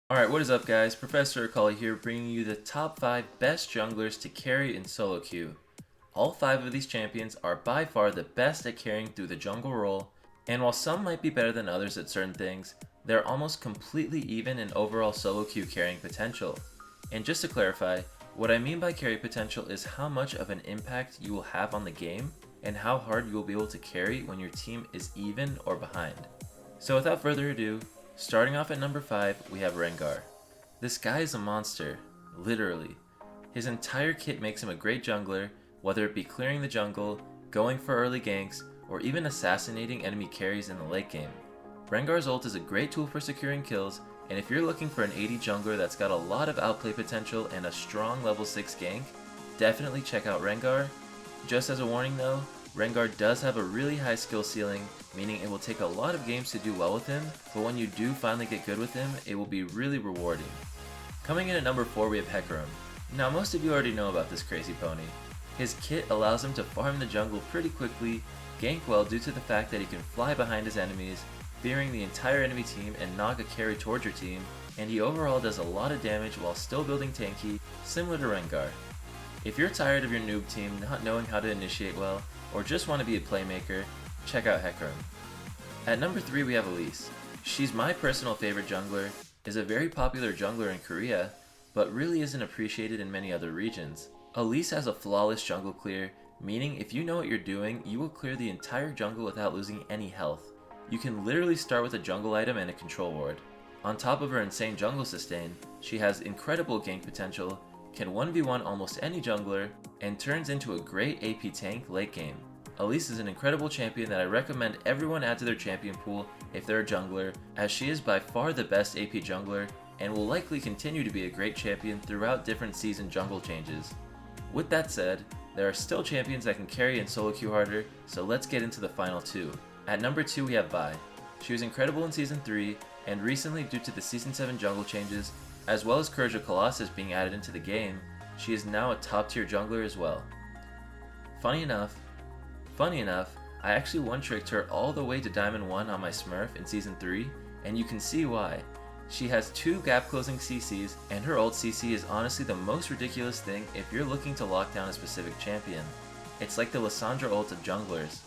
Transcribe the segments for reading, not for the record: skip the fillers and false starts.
Alright, what is up guys? Professor Akali here bringing you the top 5 best junglers to carry in solo queue. All 5 of these champions are by far the best at carrying through the jungle role, and while some might be better than others at certain things, they're almost completely even in overall solo queue carrying potential. And just to clarify, what I mean by carry potential is how much of an impact you will have on the game, and how hard you will be able to carry when your team is even or behind. So without further ado, starting off at number 5, we have Rengar. This guy is a monster, literally. His entire kit makes him a great jungler, whether it be clearing the jungle, going for early ganks, or even assassinating enemy carries in the late game. Rengar's ult is a great tool for securing kills, and if you're looking for an AD jungler that's got a lot of outplay potential and a strong level 6 gank, definitely check out Rengar. Just as a warning though, Rengar does have a really high skill ceiling, meaning it will take a lot of games to do well with him, but when you do finally get good with him, it will be really rewarding. Coming in at number 4 we have Hecari. Now most of you already know about this crazy pony. His kit allows him to farm the jungle pretty quickly, gank well due to the fact that he can fly behind his enemies, fearing the entire enemy team and knock a carry towards your team, and he overall does a lot of damage while still building tanky, similar to Rengar. If you're tired of your noob team not knowing how to initiate well, or just want to be a playmaker, check out Hecari. At number 3 we have Elise. She's my personal favorite jungler, is a very popular jungler in Korea, but really isn't appreciated in many other regions. Elise has a flawless jungle clear, meaning if you know what you're doing, you will clear the entire jungle without losing any health. You can literally start with a jungle item and a control ward. On top of her insane jungle sustain, she has incredible gank potential, can 1v1 almost any jungler, and turns into a great AP tank late game. Elise is an incredible champion that I recommend everyone add to their champion pool if they're a jungler, as she is by far the best AP jungler and will likely continue to be a great champion throughout different season jungle changes. With that said, there are still champions that can carry in solo queue harder, so let's get into the final 2. At number 2 we have Vi. She was incredible in Season 3, and recently due to the Season 7 jungle changes, as well as Courage of Colossus being added into the game, she is now a top tier jungler as well. Funny enough, I actually one-tricked her all the way to Diamond 1 on my Smurf in Season 3, and you can see why. She has 2 gap closing CCs, and her ult CC is honestly the most ridiculous thing if you're looking to lock down a specific champion. It's like the Lissandra ult of junglers.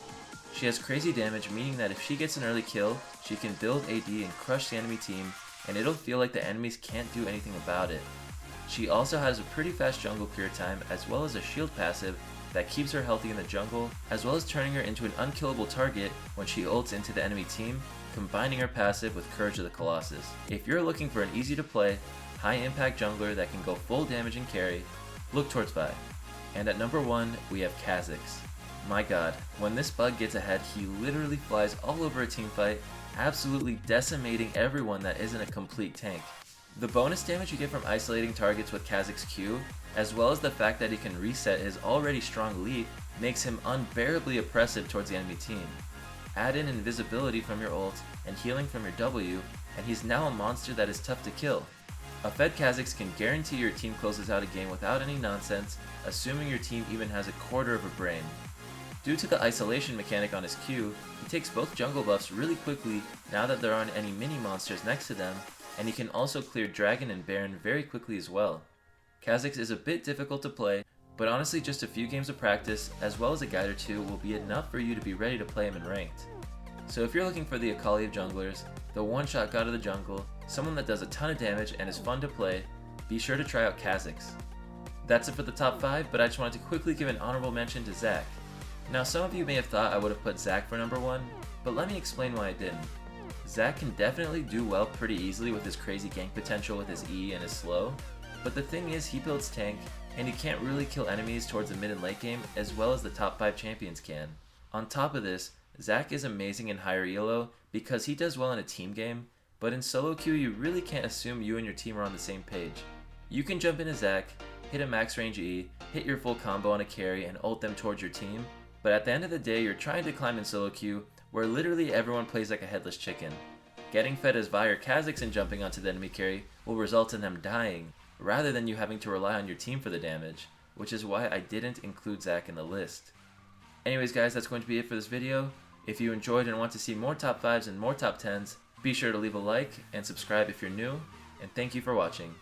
She has crazy damage, meaning that if she gets an early kill, she can build AD and crush the enemy team, and it'll feel like the enemies can't do anything about it. She also has a pretty fast jungle clear time as well as a shield passive that keeps her healthy in the jungle, as well as turning her into an unkillable target when she ults into the enemy team, combining her passive with Courage of the Colossus. If you're looking for an easy to play, high impact jungler that can go full damage and carry, look towards Vi. And at number 1 we have Kazakh. My god, when this bug gets ahead, he literally flies all over a teamfight, absolutely decimating everyone that isn't a complete tank. The bonus damage you get from isolating targets with Kazakh's Q, as well as the fact that he can reset his already strong lead, makes him unbearably oppressive towards the enemy team. Add in invisibility from your ult and healing from your W, and he's now a monster that is tough to kill. A fed Kazakh can guarantee your team closes out a game without any nonsense, assuming your team even has a quarter of a brain. Due to the isolation mechanic on his Q, he takes both jungle buffs really quickly now that there aren't any mini monsters next to them, and he can also clear Dragon and Baron very quickly as well. Kazakh is a bit difficult to play, but honestly just a few games of practice, as well as a guide or 2 will be enough for you to be ready to play him in ranked. So if you're looking for the Akali of junglers, the one-shot god of the jungle, someone that does a ton of damage and is fun to play, be sure to try out Kazakh. That's it for the top 5, but I just wanted to quickly give an honorable mention to Zac. Now some of you may have thought I would have put Zac for number 1, but let me explain why I didn't. Zac can definitely do well pretty easily with his crazy gank potential with his E and his slow, but the thing is he builds tank, and he can't really kill enemies towards the mid and late game as well as the top 5 champions can. On top of this, Zac is amazing in higher ELO because he does well in a team game, but in solo queue you really can't assume you and your team are on the same page. You can jump into Zac, hit a max range E, hit your full combo on a carry and ult them towards your team, but at the end of the day you're trying to climb in solo queue where literally everyone plays like a headless chicken. Getting fed as Vi or Kazakh and jumping onto the enemy carry will result in them dying, rather than you having to rely on your team for the damage, which is why I didn't include Zac in the list. Anyways guys, that's going to be it for this video. If you enjoyed and want to see more top 5s and more top 10s, be sure to leave a like and subscribe if you're new. and thank you for watching.